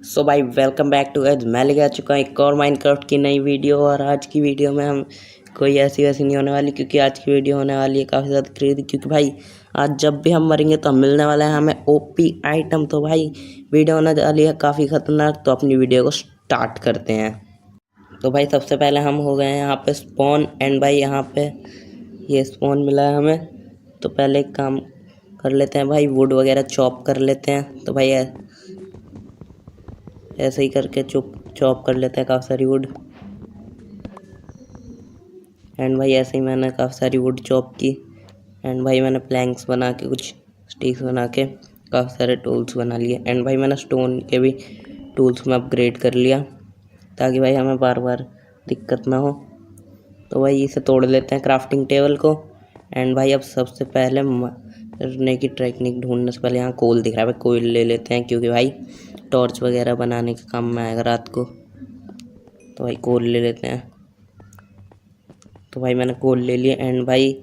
सो भाई welcome back to as मैं लेके आ चुका हूँ एक और माइनक्राफ्ट की नई वीडियो। और आज की वीडियो में हम कोई ऐसी वैसी नहीं होने वाली, क्योंकि आज की वीडियो होने वाली है काफ़ी ज़्यादा क्रेजी। क्योंकि भाई आज जब भी हम मरेंगे तो मिलने वाला है हमें ओपी आइटम। तो भाई वीडियो होने वाली है काफ़ी ख़तरनाक, तो अपनी वीडियो को स्टार्ट करते हैं। तो भाई सबसे पहले हम हो गए हैं यहाँ पे स्पॉन, एंड भाई यहाँ पे ये स्पॉन मिला है हमें। तो पहले एक काम कर लेते हैं भाई, वुड वगैरह चॉप कर लेते हैं। तो भाई ऐसे ही करके चॉप कर लेते हैं काफ़ी सारी वुड। एंड भाई ऐसे ही मैंने काफ़ी सारी वुड चॉप की। एंड भाई मैंने प्लैंक्स बना के, कुछ स्टिक्स बना के काफ़ी सारे टूल्स बना लिए। एंड भाई मैंने स्टोन के भी टूल्स में अपग्रेड कर लिया, ताकि भाई हमें बार बार दिक्कत ना हो। तो भाई इसे तोड़ लेते हैं क्राफ्टिंग टेबल को। एंड भाई अब सबसे पहले मरने की टेक्निक ढूंढने से पहले यहाँ कोल दिख रहा है भाई, कोल ले लेते हैं, क्योंकि भाई टॉर्च वगैरह बनाने के काम में आएगा रात को। तो भाई कोल ले लेते हैं। तो भाई मैंने कोल ले लिया। एंड भाई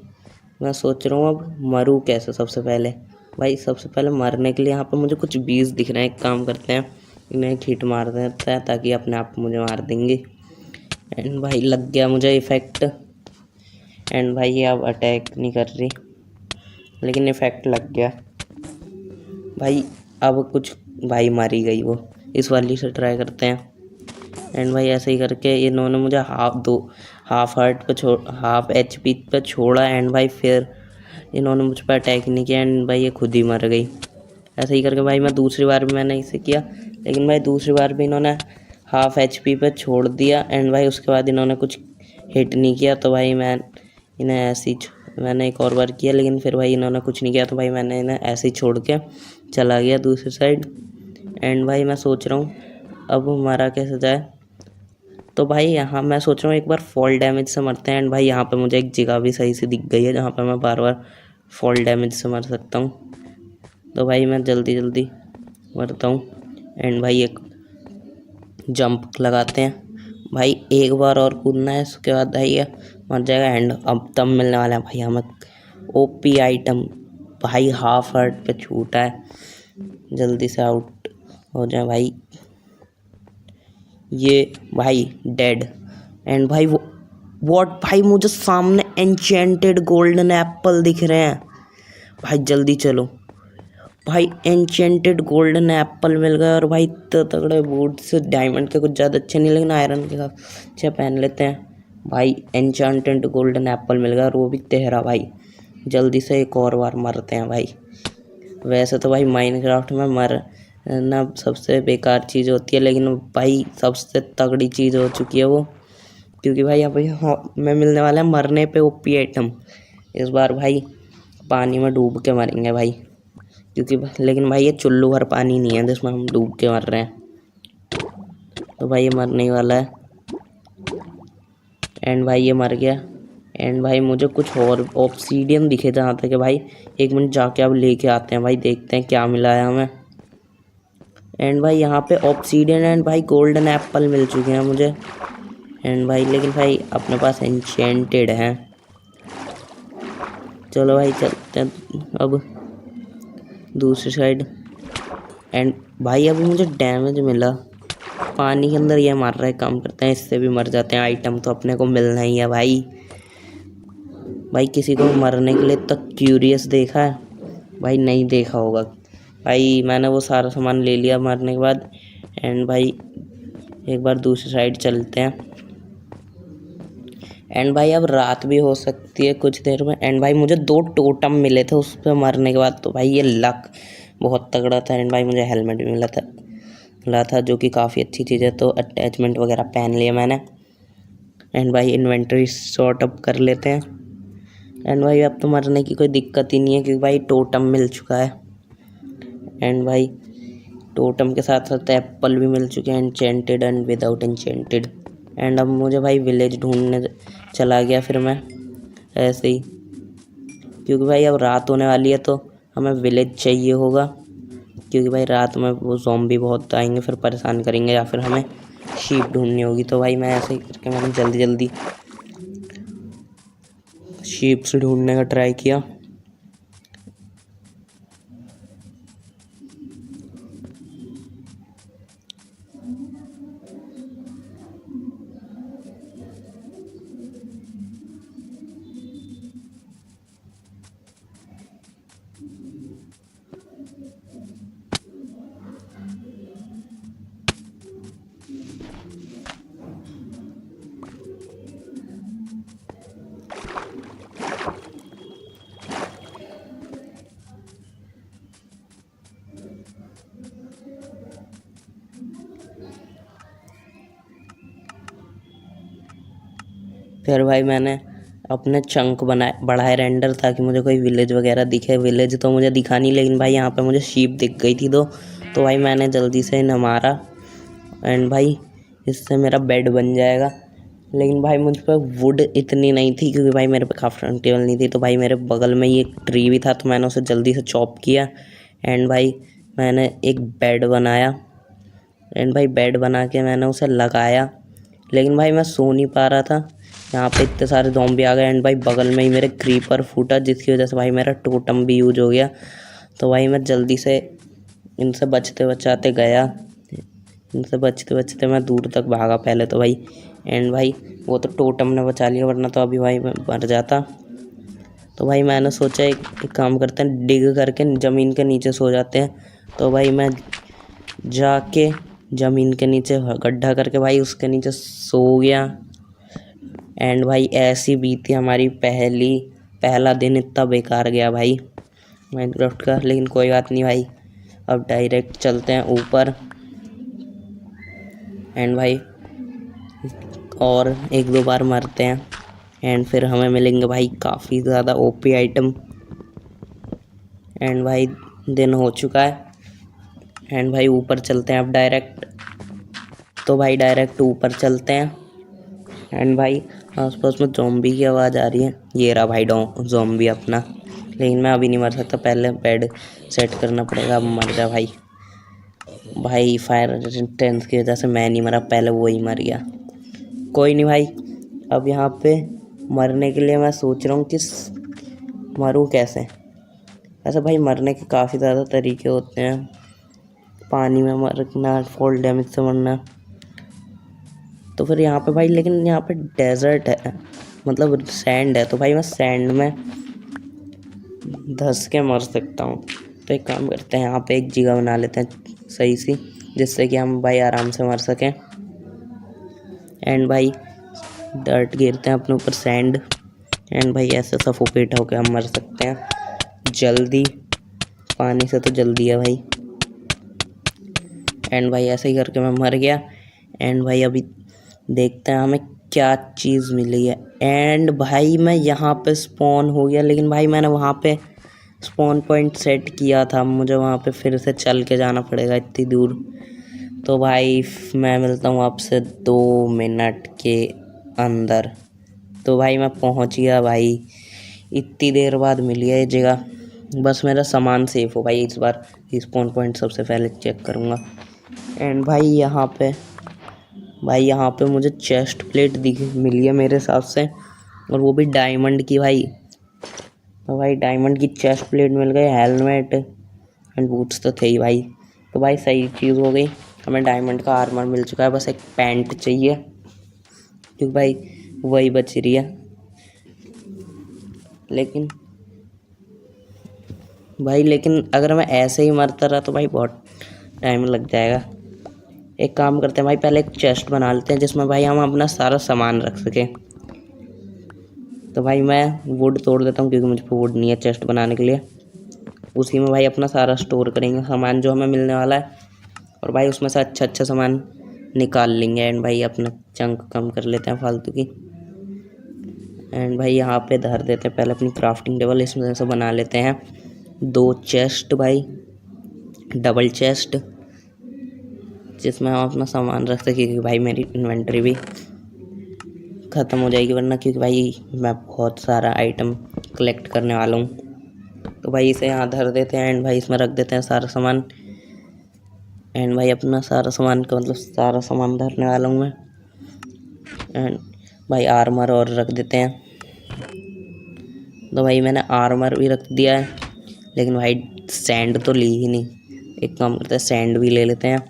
मैं सोच रहा हूँ अब मरूँ कैसे। सबसे पहले भाई सबसे पहले मरने के लिए यहाँ पर मुझे कुछ बीज दिख रहे हैं। एक काम करते हैं, इन्हें हिट मार देते हैं ताकि अपने आप मुझे मार देंगे। एंड भाई लग गया मुझे इफेक्ट। एंड भाई ये अब अटैक नहीं कर रही, लेकिन इफेक्ट लग गया भाई। अब कुछ भाई मारी गई वो। इस वाली से ट्राई करते हैं। एंड भाई ऐसे ही करके इन्होंने मुझे हाफ हार्ट पे हाफ HP पे छोड़ा। एंड भाई फिर इन्होंने मुझ पर अटैक नहीं किया। एंड भाई ये खुद ही मर गई। ऐसे ही करके भाई मैं दूसरी बार भी मैंने इसे किया, लेकिन भाई दूसरी बार भी इन्होंने हाफ HP पे छोड़ दिया। एंड भाई उसके बाद इन्होंने कुछ हिट नहीं किया। तो भाई मैंने एक और बार किया, लेकिन फिर भाई इन्होंने कुछ नहीं किया। तो भाई मैंने इन्हें ऐसे ही छोड़ के चला गया दूसरी साइड। एंड भाई मैं सोच रहा हूँ अब मारा कैसे जाए। तो भाई यहाँ मैं सोच रहा हूँ एक बार फॉल डैमेज से मरते हैं। एंड भाई यहाँ पे मुझे एक जगह भी सही से दिख गई है जहाँ पे मैं बार बार फॉल डैमेज से मर सकता हूँ। तो भाई मैं जल्दी जल्दी मरता हूँ। एंड भाई एक जंप लगाते हैं भाई, एक बार और कूदना है, उसके बाद भाई ये मर जाएगा। एंड अब तब मिलने वाला है भाई हमें ओपी आइटम। भाई हाफ हार्ट पे छूटा है, जल्दी से आउट हो जाए भाई। ये भाई डेड। एंड भाई वॉट भाई मुझे सामने एन्चेंटेड गोल्डन एप्पल दिख रहे हैं भाई। जल्दी चलो भाई, एन्चेंटेड गोल्डन एप्पल मिल गया। और भाई इतने तगड़े बूट्स, डायमंड के कुछ ज़्यादा अच्छे नहीं, लेकिन आयरन के अच्छे पहन लेते हैं भाई। एन्चेंटेड गोल्डन एप्पल मिल गया, और वो भी 13 भाई। जल्दी से एक और बार मरते हैं भाई। वैसे तो भाई माइनक्राफ्ट में मरना सबसे बेकार चीज़ होती है, लेकिन भाई सबसे तगड़ी चीज़ हो चुकी है वो। क्योंकि भाई अब हमें मिलने वाला है मरने पे ओपी आइटम। इस बार भाई पानी में डूब के मरेंगे भाई, क्योंकि लेकिन भाई ये चुल्लू भर पानी नहीं है जिसमें हम डूब के मर रहे हैं। तो भाई ये मरने ही वाला है। एंड भाई ये मर गया। एंड भाई मुझे कुछ और ऑब्सीडियन दिखे जहाँ तक, भाई 1 मिनट जाके अब लेके आते हैं भाई, देखते हैं क्या मिला है हमें। एंड भाई यहाँ पे ऑब्सीडियन एंड भाई गोल्डन एप्पल मिल चुके हैं मुझे। एंड भाई लेकिन भाई अपने पास एन्चेंटेड है। चलो भाई चलते हैं अब दूसरी साइड। एंड भाई अभी मुझे डैमेज मिला, पानी के अंदर ये मार रहा है। काम करते हैं, इससे भी मर जाते हैं। आइटम तो अपने को मिलना ही है भाई। भाई किसी को मरने के लिए तक क्यूरियस देखा है भाई? नहीं देखा होगा भाई। मैंने वो सारा सामान ले लिया मरने के बाद। एंड भाई एक बार दूसरी साइड चलते हैं। एंड भाई अब रात भी हो सकती है कुछ देर में। एंड भाई मुझे 2 टोटम मिले थे उस पर मरने के बाद। तो भाई ये लक बहुत तगड़ा था। एंड भाई मुझे हेलमेट भी मिला था जो कि काफ़ी अच्छी चीज़ है। तो अटैचमेंट वगैरह पहन लिया मैंने। एंड भाई इन्वेंटरी सॉर्ट अप कर लेते हैं। एंड भाई अब तो मरने की कोई दिक्कत ही नहीं है, क्योंकि भाई टोटम मिल चुका है। एंड भाई टोटम के साथ साथ एप्पल भी मिल चुके हैं, enchanted and without enchanted. And अब मुझे भाई विलेज ढूंढने चला गया फिर मैं ऐसे ही, क्योंकि भाई अब रात होने वाली है तो हमें विलेज चाहिए होगा। क्योंकि भाई रात में वो ज़ॉम्बी बहुत आएंगे, फिर परेशान करेंगे, या फिर हमें शीप ढूंढनी होगी। तो भाई मैं ऐसे ही करके मैंने जल्दी जल्दी शीप्स ढूंढने का ट्राई किया। फिर भाई मैंने अपने चंक बढ़ाए रेंडर, ताकि मुझे कोई विलेज वगैरह दिखे। विलेज तो मुझे दिखा नहीं, लेकिन भाई यहाँ पे मुझे शीप दिख गई थी तो भाई मैंने जल्दी से इन्हें मारा। एंड भाई इससे मेरा बेड बन जाएगा। लेकिन भाई मुझ पर वुड इतनी नहीं थी, क्योंकि भाई मेरे पे क्राफ्टिंग टेबल नहीं थी। तो भाई मेरे बगल में ही एक ट्री भी था, तो मैंने उसे जल्दी से चॉप किया। एंड भाई मैंने एक बेड बनाया। एंड भाई बेड बना के मैंने उसे लगाया, लेकिन भाई मैं सो नहीं पा रहा था। यहाँ पे इतने सारे ज़ॉम्बी आ गए। एंड भाई बगल में ही मेरे क्रीपर फूटा, जिसकी वजह से भाई मेरा टोटम भी यूज हो गया। तो भाई मैं जल्दी से इनसे बचते बचाते गया। इनसे बचते बचते मैं दूर तक भागा पहले तो भाई। एंड भाई वो तो टोटम ने बचा लिया, वरना तो अभी भाई मैं मर जाता। तो भाई मैंने सोचा एक काम करते हैं, डिग करके ज़मीन के नीचे सो जाते हैं। तो भाई मैं जाके ज़मीन के नीचे गड्ढा करके भाई उसके नीचे सो गया। एंड भाई ऐसी बीती हमारी पहला दिन। इतना बेकार गया भाई माइनक्राफ्ट का, लेकिन कोई बात नहीं भाई। अब डायरेक्ट चलते हैं ऊपर। एंड भाई और एक दो बार मरते हैं, एंड फिर हमें मिलेंगे भाई काफ़ी ज़्यादा ओपी आइटम। एंड भाई दिन हो चुका है। एंड भाई ऊपर चलते हैं अब डायरेक्ट। तो भाई डायरेक्ट ऊपर चलते हैं। एंड भाई आसपास में ज़ॉम्बी की आवाज़ आ रही है। ये रहा भाई ज़ॉम्बी अपना, लेकिन मैं अभी नहीं मर सकता, पहले बेड सेट करना पड़ेगा। अब मर जा भाई। भाई फायर रेजिस्टेंस की वजह से मैं नहीं मरा, पहले वो ही मर गया। कोई नहीं भाई, अब यहाँ पे मरने के लिए मैं सोच रहा हूँ कि मरूँ कैसे। ऐसा भाई मरने के काफ़ी ज़्यादा तरीके होते हैं। पानी में मरना, फॉल डैमेज से मरना। तो फिर यहाँ पे भाई, लेकिन यहाँ पे डेजर्ट है, मतलब सैंड है। तो भाई मैं सैंड में धंस के मर सकता हूँ। तो एक काम करते हैं, यहाँ पे एक जगह बना लेते हैं सही सी, जिससे कि हम भाई आराम से मर सकें। एंड भाई डर्ट गिरते हैं अपने ऊपर, सैंड। एंड भाई ऐसे सफोकेट होकर हम मर सकते हैं जल्दी। पानी से तो जल्दी है भाई। एंड भाई ऐसे ही करके मैं मर गया। एंड भाई अभी देखते हैं हमें क्या चीज़ मिली है। एंड भाई मैं यहाँ पे स्पॉन हो गया, लेकिन भाई मैंने वहाँ पे स्पॉन पॉइंट सेट किया था। मुझे वहाँ पे फिर से चल के जाना पड़ेगा इतनी दूर। तो भाई मैं मिलता हूँ आपसे 2 मिनट के अंदर। तो भाई मैं पहुँच गया भाई, इतनी देर बाद मिली है ये जगह। बस मेरा सामान सेफ हो भाई। इस बार स्पॉन पॉइंट सबसे पहले चेक करूँगा। एंड भाई यहाँ पे मुझे चेस्ट प्लेट मिली है मेरे हिसाब से, और वो भी डायमंड की भाई। तो भाई डायमंड की चेस्ट प्लेट मिल गई, हेलमेट एंड बूट्स तो थे ही भाई। तो भाई सही चीज़ हो गई, हमें डायमंड का आर्मर मिल चुका है। बस एक पैंट चाहिए, क्योंकि भाई वही बच रही है। लेकिन अगर मैं ऐसे ही मरता रहा तो भाई बहुत टाइम लग जाएगा। एक काम करते हैं भाई, पहले एक चेस्ट बना लेते हैं जिसमें भाई हम अपना सारा सामान रख सकें। तो भाई मैं वुड तोड़ देता हूँ, क्योंकि मुझे वुड नहीं है चेस्ट बनाने के लिए। उसी में भाई अपना सारा स्टोर करेंगे सामान जो हमें मिलने वाला है, और भाई उसमें से अच्छा सामान निकाल लेंगे। एंड भाई अपना चंक कम कर लेते हैं फालतू की। एंड भाई यहाँ पे धर देते हैं पहले अपनी क्राफ्टिंग टेबल। इसमें से बना लेते हैं 2 चेस्ट भाई, डबल चेस्ट, जिसमें हम अपना सामान रख सकें, क्योंकि भाई मेरी इन्वेंटरी भी ख़त्म हो जाएगी वरना, क्योंकि भाई मैं बहुत सारा आइटम कलेक्ट करने वाला हूँ। तो भाई इसे यहाँ धर देते हैं। एंड भाई इसमें रख देते हैं सारा सामान। एंड भाई अपना सारा सामान का मतलब सारा सामान धरने वाला हूँ मैं। एंड भाई आर्मर और रख देते हैं। तो भाई मैंने आर्मर भी रख दिया है, लेकिन भाई सैंड तो ली ही नहीं। एक काम करते हैं, सैंड भी ले लेते हैं।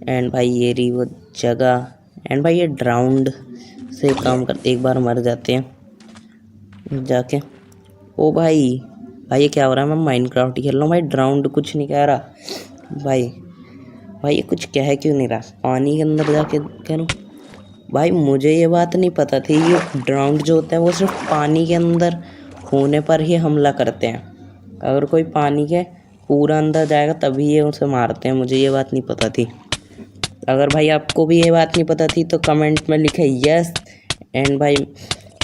एंड भाई ये रही वो जगह। एंड भाई ये ड्राउंड से काम करते, एक बार मर जाते हैं जाके। ओ भाई ये क्या हो रहा है? मैं माइनक्राफ्ट ही खेल रहा हूँ भाई, ड्राउंड कुछ नहीं कह रहा भाई ये कुछ कह क्यों नहीं रहा? पानी के अंदर जाके करूँ भाई? मुझे ये बात नहीं पता थी, ये ड्राउंड जो होता है वो सिर्फ पानी के अंदर होने पर ही हमला करते हैं। अगर कोई पानी के पूरा अंदर जाएगा तभी ये उसे मारते हैं। मुझे ये बात नहीं पता थी। अगर भाई आपको भी ये बात नहीं पता थी तो कमेंट में लिखे यस, एंड भाई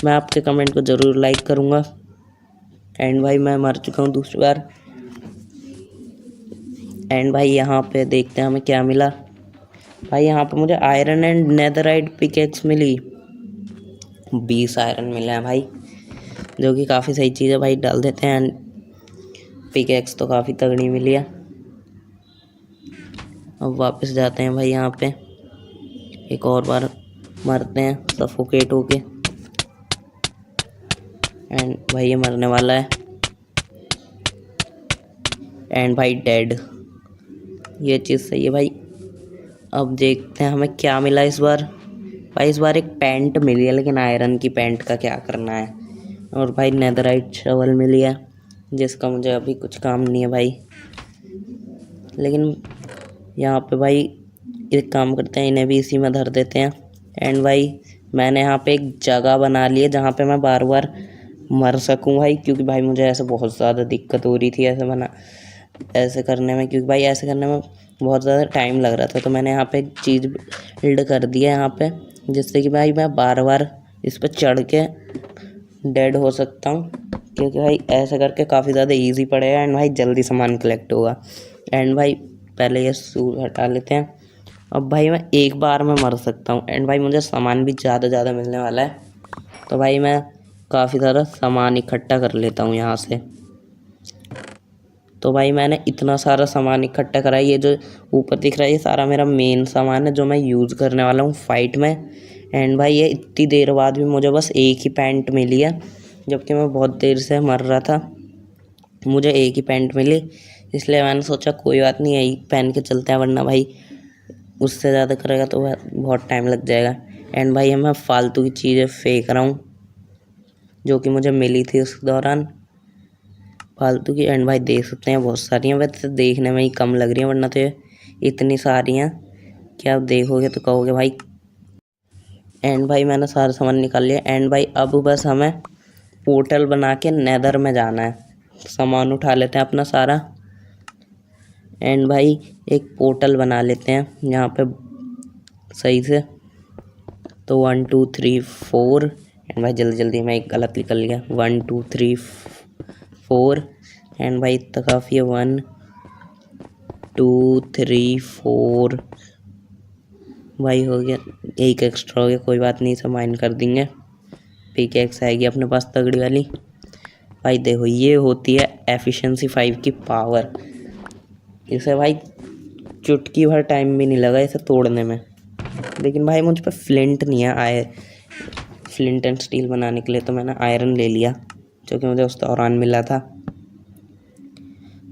मैं आपके कमेंट को ज़रूर लाइक करूँगा। एंड भाई मैं मर चुका हूँ दूसरी बार। एंड भाई यहाँ पे देखते हैं हमें क्या मिला। भाई यहाँ पे मुझे आयरन एंड नेदराइट पिकेक्स मिली। 20 आयरन मिले हैं भाई, जो कि काफ़ी सही चीज़ है भाई। डाल देते हैं। पिकेक्स तो काफ़ी तगड़ी मिली है। अब वापस जाते हैं भाई, यहाँ पे एक और बार मरते हैं सफोकेट होके। एंड भाई ये मरने वाला है। एंड भाई डेड। ये चीज़ सही है भाई। अब देखते हैं हमें क्या मिला इस बार। भाई इस बार एक पैंट मिली है, लेकिन आयरन की पैंट का क्या करना है। और भाई नेदराइट शवल मिली है, जिसका मुझे अभी कुछ काम नहीं है भाई। लेकिन यहाँ पे भाई एक काम करते हैं, इन्हें भी इसी में धर देते हैं। एंड भाई मैंने यहाँ पे एक जगह बना ली है जहाँ पे मैं बार बार मर सकूँ भाई, क्योंकि भाई मुझे ऐसे बहुत ज़्यादा दिक्कत हो रही थी ऐसे करने में, क्योंकि भाई ऐसे करने में बहुत ज़्यादा टाइम लग रहा था। तो मैंने यहाँ पे एक चीज़ बिल्ड कर दी है यहाँ पे, जिससे कि भाई मैं बार बार इस पर चढ़ के डेड हो सकता हूँ, क्योंकि भाई ऐसे करके काफ़ी ज़्यादा इजी पड़ेगा। एंड भाई जल्दी सामान कलेक्ट होगा। एंड भाई पहले ये सूट हटा लेते हैं। अब भाई मैं एक बार में मर सकता हूँ। एंड भाई मुझे सामान भी ज़्यादा मिलने वाला है, तो भाई मैं काफ़ी सारा सामान इकट्ठा कर लेता हूँ यहाँ से। तो भाई मैंने इतना सारा सामान इकट्ठा करा है। ये जो ऊपर दिख रहा है ये सारा मेरा मेन सामान है, जो मैं यूज़ करने वाला हूँ फाइट में। एंड भाई ये इतनी देर बाद भी मुझे बस एक ही पैंट मिली है, जबकि मैं बहुत देर से मर रहा था। मुझे एक ही पैंट मिली, इसलिए मैंने सोचा कोई बात नहीं, यही पहन के चलते हैं, वरना भाई उससे ज़्यादा करेगा तो बहुत टाइम लग जाएगा। एंड भाई मैं फालतू की चीज़ें फेंक रहा हूँ, जो कि मुझे मिली थी उस दौरान फालतू की। एंड भाई देख सकते हैं बहुत सारी हैं, वैसे देखने में ही कम लग रही हैं, वरना तो इतनी सारी हैं कि आप देखोगे तो कहोगे भाई। एंड भाई मैंने सारा सामान निकाल लिया। एंड भाई अब बस हमें पोर्टल बना के नेदर में जाना है। सामान उठा लेते हैं अपना सारा। एंड भाई एक पोर्टल बना लेते हैं यहाँ पे सही से। तो 1 2 3 4। एंड भाई जल्दी मैं एक गलत निकल गया। 1 2 3 4। एंड भाई इतना काफ़ी है। 1 2 3 4 भाई हो गया। एक एक्स्ट्रा हो गया, कोई बात नहीं, इसे माइन कर देंगे। पिकेक्स आएगी अपने पास तगड़ी वाली। भाई देखो ये होती है एफिशिएंसी 5 की पावर। इसे भाई चुटकी भर टाइम भी नहीं लगा इसे तोड़ने में। लेकिन भाई मुझ पर फ्लिंट नहीं है फ्लिंट एंड स्टील बनाने के लिए, तो मैंने आयरन ले लिया, जो कि मुझे उस दौरान मिला था।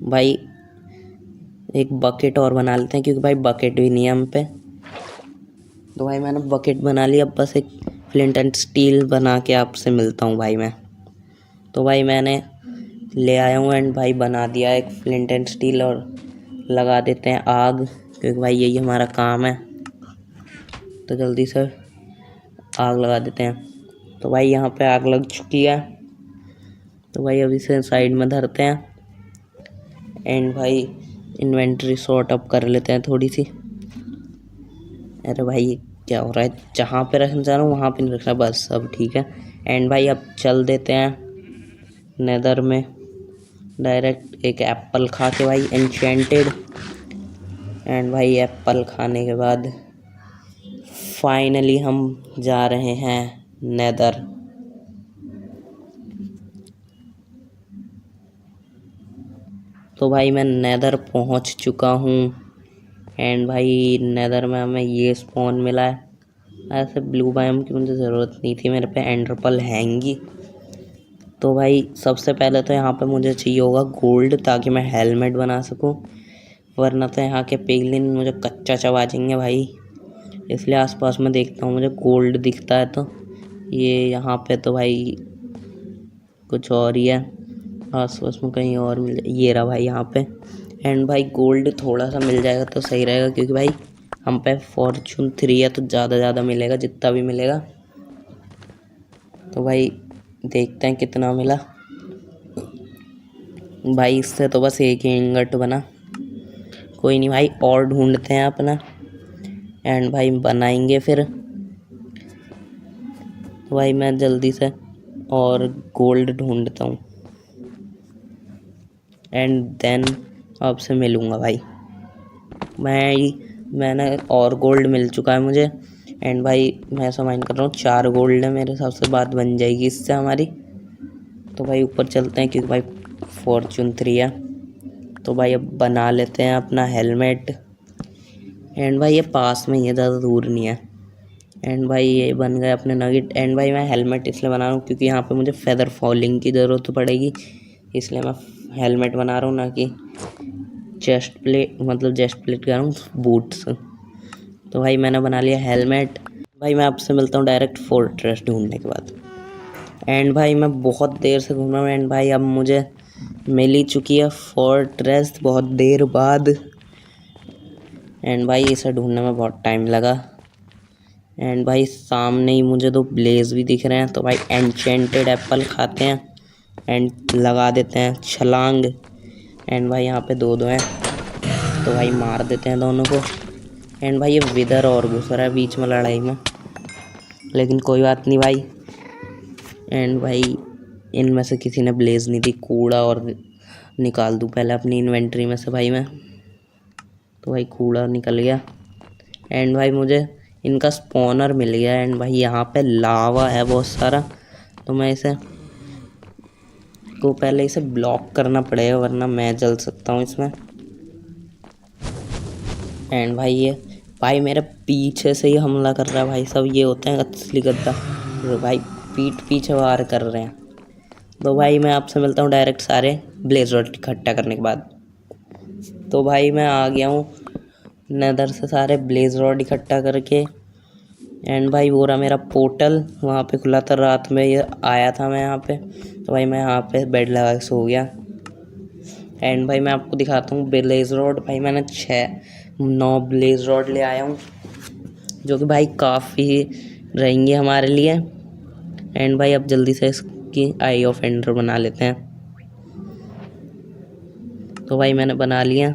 भाई एक बकेट और बना लेते हैं, क्योंकि भाई बकेट भी नहीं है हम पे। तो भाई मैंने बकेट बना लिया। अब बस एक फ्लिंट एंड स्टील बना के आपसे मिलता हूँ भाई मैं। तो भाई मैंने ले आया हूँ। एंड भाई बना दिया एक फ्लिंट एंड स्टील, और लगा देते हैं आग, क्योंकि भाई यही हमारा काम है। तो जल्दी से आग लगा देते हैं। तो भाई यहाँ पे आग लग चुकी है। तो भाई अभी से साइड में धरते हैं। एंड भाई इन्वेंटरी सॉर्ट अप कर लेते हैं थोड़ी सी। अरे भाई क्या हो रहा है, जहाँ पे रखना चाह रहा हूँ वहाँ पे नहीं रखना, बस अब ठीक है। एंड भाई अब चल देते हैं नेदर में डायरेक्ट एक एप्पल खा के भाई एन्चेंटेड। एंड भाई एप्पल खाने के बाद फाइनली हम जा रहे हैं नेदर। तो भाई मैं नेदर पहुंच चुका हूं। एंड भाई नेदर में हमें ये स्पॉन मिला है। ऐसे ब्लू बायोम की मुझे ज़रूरत नहीं थी, मेरे पे एंडरपल हैंगी। तो भाई सबसे पहले तो यहाँ पे मुझे चाहिए होगा गोल्ड, ताकि मैं हेलमेट बना सकूँ, वरना तो यहाँ के पिगलिन मुझे कच्चा चबा देंगे भाई। इसलिए आसपास में देखता हूँ, मुझे गोल्ड दिखता है। तो ये यहाँ पे तो भाई कुछ और ही है, आसपास में कहीं और मिल जाए। ये रहा भाई यहाँ पे। एंड भाई गोल्ड थोड़ा सा मिल जाएगा तो सही रहेगा, क्योंकि भाई हम पे फॉर्चून 3 है, तो ज़्यादा मिलेगा जितना भी मिलेगा। तो भाई देखते हैं कितना मिला। भाई इससे तो बस एक ही इंगट बना, कोई नहीं भाई, और ढूंढते हैं अपना। एंड भाई बनाएंगे फिर। तो भाई मैं जल्दी से और गोल्ड ढूंढता हूँ एंड देन आपसे मिलूँगा भाई। मैंने और गोल्ड मिल चुका है मुझे एंड भाई मैं ऐसा माइंड कर रहा हूँ 4 गोल्ड है मेरे हिसाब से, बात बन जाएगी इससे हमारी। तो भाई ऊपर चलते हैं क्योंकि भाई फॉर्चून 3 है। तो भाई अब बना लेते हैं अपना हेलमेट एंड भाई ये पास में ही है, ज़्यादा दूर नहीं है। एंड भाई ये बन गए अपने नगेट। एंड भाई मैं हेलमेट इसलिए बना रहा हूँ क्योंकि यहाँ पे मुझे फेदर फॉलिंग की ज़रूरत पड़ेगी, इसलिए मैं हेलमेट बना रहा हूँ, ना कि चेस्ट प्लेट, मतलब चेस्ट प्लेट कह रहा हूँ, बूट्स। तो भाई मैंने बना लिया हेलमेट। भाई मैं आपसे मिलता हूँ डायरेक्ट फोर्ट्रेस ढूंढने के बाद। एंड भाई मैं बहुत देर से घूम रहा हूँ एंड भाई अब मुझे मिल ही चुकी है फोर्ट्रेस बहुत देर बाद। एंड भाई इसे ढूंढने में बहुत टाइम लगा। एंड भाई सामने ही मुझे 2 ब्लेज भी दिख रहे हैं। तो भाई एन्चेंटेड एप्पल खाते हैं एंड लगा देते हैं छलांग। एंड भाई यहाँ पे 2 हैं, तो भाई मार देते हैं दोनों को। एंड भाई ये विदर और घुस रहा है बीच में लड़ाई में, लेकिन कोई बात नहीं भाई। एंड भाई इनमें से किसी ने ब्लेज नहीं दी, कूड़ा और निकाल दूँ पहले अपनी इन्वेंट्री में से भाई मैं। तो भाई कूड़ा निकल गया एंड भाई मुझे इनका स्पॉनर मिल गया। एंड भाई यहाँ पे लावा है बहुत सारा, तो मैं इसे पहले इसे ब्लॉक करना पड़ेगा वरना मैं जल सकता हूँ इसमें। एंड भाई ये भाई मेरे पीछे से ही हमला कर रहा है भाई, सब ये होते हैं असली गद्दा, तो भाई पीछे वार कर रहे हैं। तो भाई मैं आपसे मिलता हूँ डायरेक्ट सारे ब्लेज रॉड इकट्ठा करने के बाद। तो भाई मैं आ गया हूँ नेदर से सारे ब्लेज रॉड इकट्ठा करके। एंड भाई वो रहा मेरा पोर्टल, वहाँ पे खुला था, रात में ये आया था मैं यहाँ पे। तो भाई मैं यहाँ पे बेड लगा के सो गया। एंड भाई मैं आपको दिखाता हूँ ब्लेज रॉड। भाई मैंने 9 ब्लेज रॉड ले आया हूँ, जो कि भाई काफ़ी रहेंगे हमारे लिए। एंड भाई अब जल्दी से इसकी आई ऑफ एंडर बना लेते हैं। तो भाई मैंने बना लिया।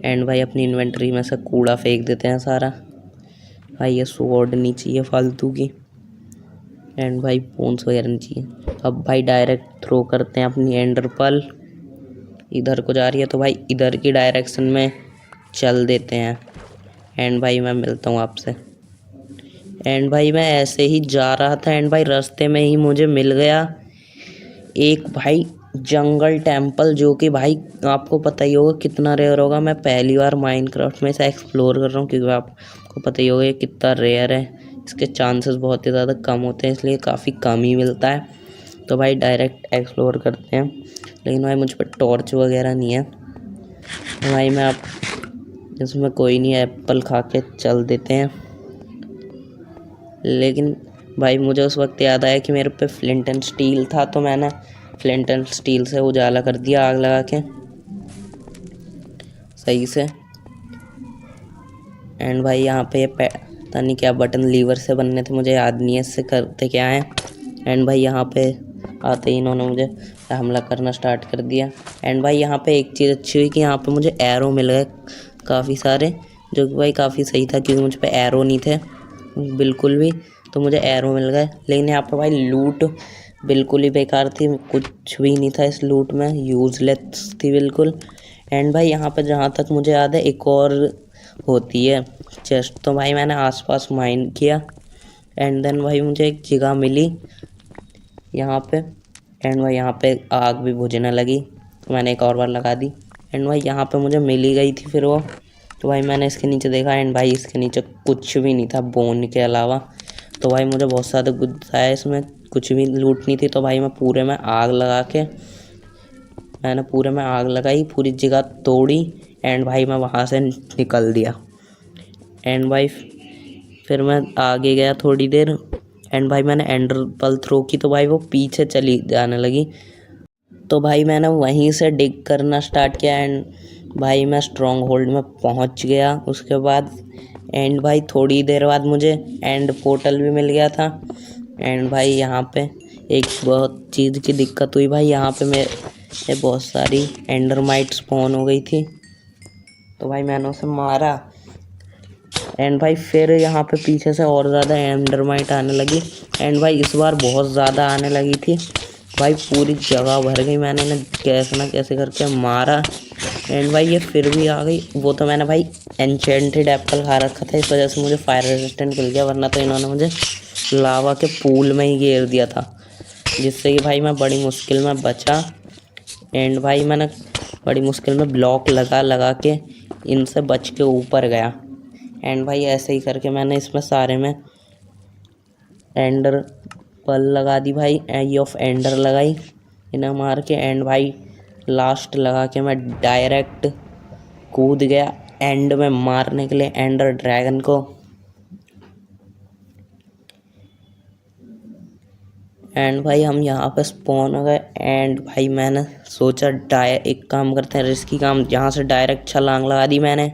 एंड भाई अपनी इन्वेंट्री में से कूड़ा फेंक देते हैं सारा। भाई ये स्वॉर्ड नहीं चाहिए फालतू की, एंड भाई बोन्स वगैरह नहीं चाहिए। अब भाई डायरेक्ट थ्रो करते हैं अपनी एंडर पर्ल, इधर को जा रही है तो भाई इधर की डायरेक्शन में चल देते हैं। एंड भाई मैं मिलता हूँ आपसे। एंड भाई मैं ऐसे ही जा रहा था एंड भाई रास्ते में ही मुझे मिल गया एक भाई जंगल टेम्पल, जो कि भाई आपको पता ही होगा कितना रेयर होगा। मैं पहली बार माइनक्राफ्ट में इसे एक्सप्लोर कर रहा हूँ क्योंकि आपको पता ही होगा ये कितना रेयर है, इसके चांसेस बहुत ही ज़्यादा कम होते हैं, इसलिए काफ़ी कम ही मिलता है। तो भाई डायरेक्ट एक्सप्लोर करते हैं, लेकिन भाई मुझ पर टॉर्च वगैरह नहीं है। तो भाई मैं आप इसमें कोई नहीं, एप्पल खा के चल देते हैं। लेकिन भाई मुझे उस वक्त याद आया कि मेरे पे फ्लिंट एंड स्टील था, तो मैंने फ्लिंट एंड स्टील से उजाला कर दिया आग लगा के सही से। एंड भाई यहाँ पे ये पता नहीं क्या बटन लीवर से बनने थे, मुझे याद नहीं है इससे करते क्या है। एंड भाई यहाँ पे आते ही इन्होंने मुझे हमला करना स्टार्ट कर दिया। एंड भाई यहाँ पे एक चीज़ अच्छी हुई कि यहाँ पे मुझे एरो मिल गए काफ़ी सारे, जो कि भाई काफ़ी सही था क्योंकि मुझ पे एरो नहीं थे बिल्कुल भी, तो मुझे एरो मिल गए। लेकिन यहाँ पे भाई लूट बिल्कुल ही बेकार थी, कुछ भी नहीं था इस लूट में, यूज़लेस थी बिल्कुल। एंड भाई यहाँ पे जहाँ तक मुझे याद है एक और होती है चेस्ट, तो भाई मैंने आसपास माइन किया। एंड देन भाई मुझे एक जगह मिली यहाँ पे। एंड भाई यहाँ पे आग भी बुझने लगी, तो मैंने एक और बार लगा दी। एंड भाई यहाँ पे मुझे मिल ही गई थी फिर वो। तो भाई मैंने इसके नीचे देखा एंड भाई इसके नीचे कुछ भी नहीं था बोन के अलावा। तो भाई मुझे बहुत ज़्यादा गुस्सा है, इसमें कुछ भी लूट नहीं थी। तो भाई मैं पूरे में आग लगा के पूरे में आग लगाई, पूरी जगह तोड़ी। एंड भाई मैं वहाँ से निकल दिया। एंड भाई फिर मैं आगे गया थोड़ी देर। एंड भाई मैंने एंडर पर्ल थ्रो की, तो भाई वो पीछे चली जाने लगी। तो भाई मैंने वहीं से डिग करना स्टार्ट किया एंड भाई मैं स्ट्रॉन्ग होल्ड में पहुंच गया उसके बाद। एंड भाई थोड़ी देर बाद मुझे एंड पोर्टल भी मिल गया था। एंड भाई यहाँ पे एक बहुत चीज़ की दिक्कत हुई भाई, यहाँ पे मेरे बहुत सारी एंडरमाइट स्पॉन हो गई थी। तो भाई मैंने उसे मारा एंड भाई फिर यहाँ पे पीछे से और ज़्यादा एंडरमाइट आने लगी। एंड भाई इस बार बहुत ज़्यादा आने लगी थी भाई, पूरी जगह भर गई। मैंने इन्हें कैसे ना कैसे करके मारा। एंड भाई ये फिर भी आ गई। वो तो मैंने भाई एन्चेंटेड एप्पल खा रखा था, इस वजह से मुझे फायर रेजिस्टेंट मिल गया, वरना तो इन्होंने मुझे लावा के पूल में ही घेर दिया था, जिससे कि भाई मैं बड़ी मुश्किल में बचा। एंड भाई मैंने बड़ी मुश्किल में ब्लॉक लगा लगा के इनसे बच के ऊपर गया। एंड भाई ऐसे ही करके मैंने इसमें सारे में एंडर पल लगा दी भाई, आई ऑफ एंडर लगाई इन्हें मार के। एंड भाई लास्ट लगा के मैं डायरेक्ट कूद गया एंड में मारने के लिए एंडर ड्रैगन को। एंड भाई हम यहाँ पे स्पॉन हो गए। एंड भाई मैंने सोचा एक काम करते हैं, रिस्की काम, यहाँ से डायरेक्ट छलांग लगा दी मैंने।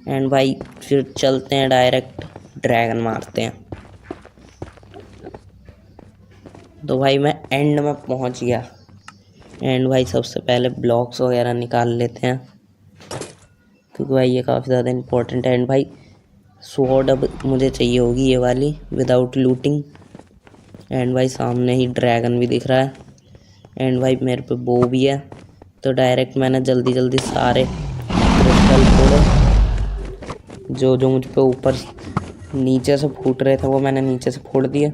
एंड भाई फिर चलते हैं डायरेक्ट ड्रैगन मारते हैं। तो भाई मैं एंड में पहुँच गया। एंड भाई सबसे पहले ब्लॉक्स वगैरह निकाल लेते हैं, क्योंकि भाई ये काफ़ी ज़्यादा इम्पोर्टेंट है। एंड भाई स्वॉर्ड अब मुझे चाहिए होगी ये वाली विदाउट लूटिंग। एंड भाई सामने ही ड्रैगन भी दिख रहा है। एंड भाई मेरे पे बो भी है, तो डायरेक्ट मैंने जल्दी जल्दी सारे क्रिस्टल फोड़े जो जो मुझ पे ऊपर नीचे से फूट रहे थे, वो मैंने नीचे से फोड़ दिए।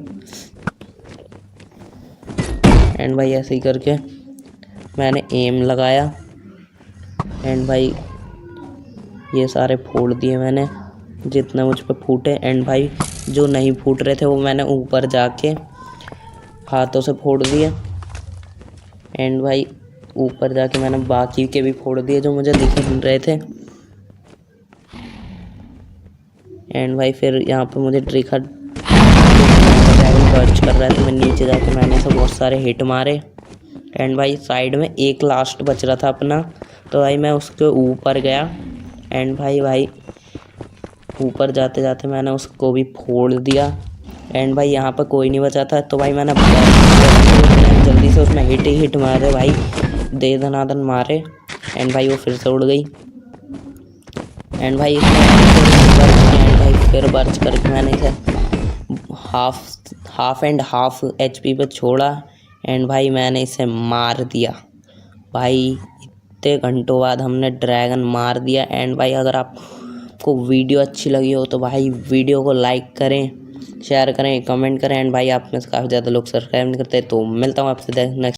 एंड भाई ऐसे ही करके मैंने एम लगाया। एंड भाई ये सारे फोड़ दिए मैंने जितने मुझ पे फूटे। एंड भाई जो नहीं फूट रहे थे वो मैंने ऊपर जाके हाथों से फोड़ दिए। एंड भाई ऊपर जाके मैंने बाकी के भी फोड़ दिए जो मुझे दिख नहीं रहे थे। एंड भाई फिर यहाँ पे मुझे ड्रैगन बर्च कर रहा है, तो मैं नीचे जाके मैंने इसे बहुत सारे हिट मारे। एंड भाई साइड में एक लास्ट बच रहा था अपना, तो भाई मैं उसके ऊपर गया। एंड भाई ऊपर जाते जाते मैंने उसको भी फोड़ दिया। एंड भाई यहाँ पर कोई नहीं बचा था, तो भाई मैंने जल्दी से उसमें हिट मारे भाई, दे दनादन मारे। एंड भाई वो फिर से उड़ गई। एंड भाई फिर बर्च करके मैंने इसे हाफ एंड हाफ HP पे छोड़ा। एंड भाई मैंने इसे मार दिया भाई, इतने घंटों बाद हमने ड्रैगन मार दिया। एंड भाई अगर आपको वीडियो अच्छी लगी हो तो भाई वीडियो को लाइक करें, शेयर करें, कमेंट करें। एंड भाई आप में से काफ़ी ज़्यादा लोग सब्सक्राइब नहीं करते, तो मिलता हूँ आपसे नेक्स्ट।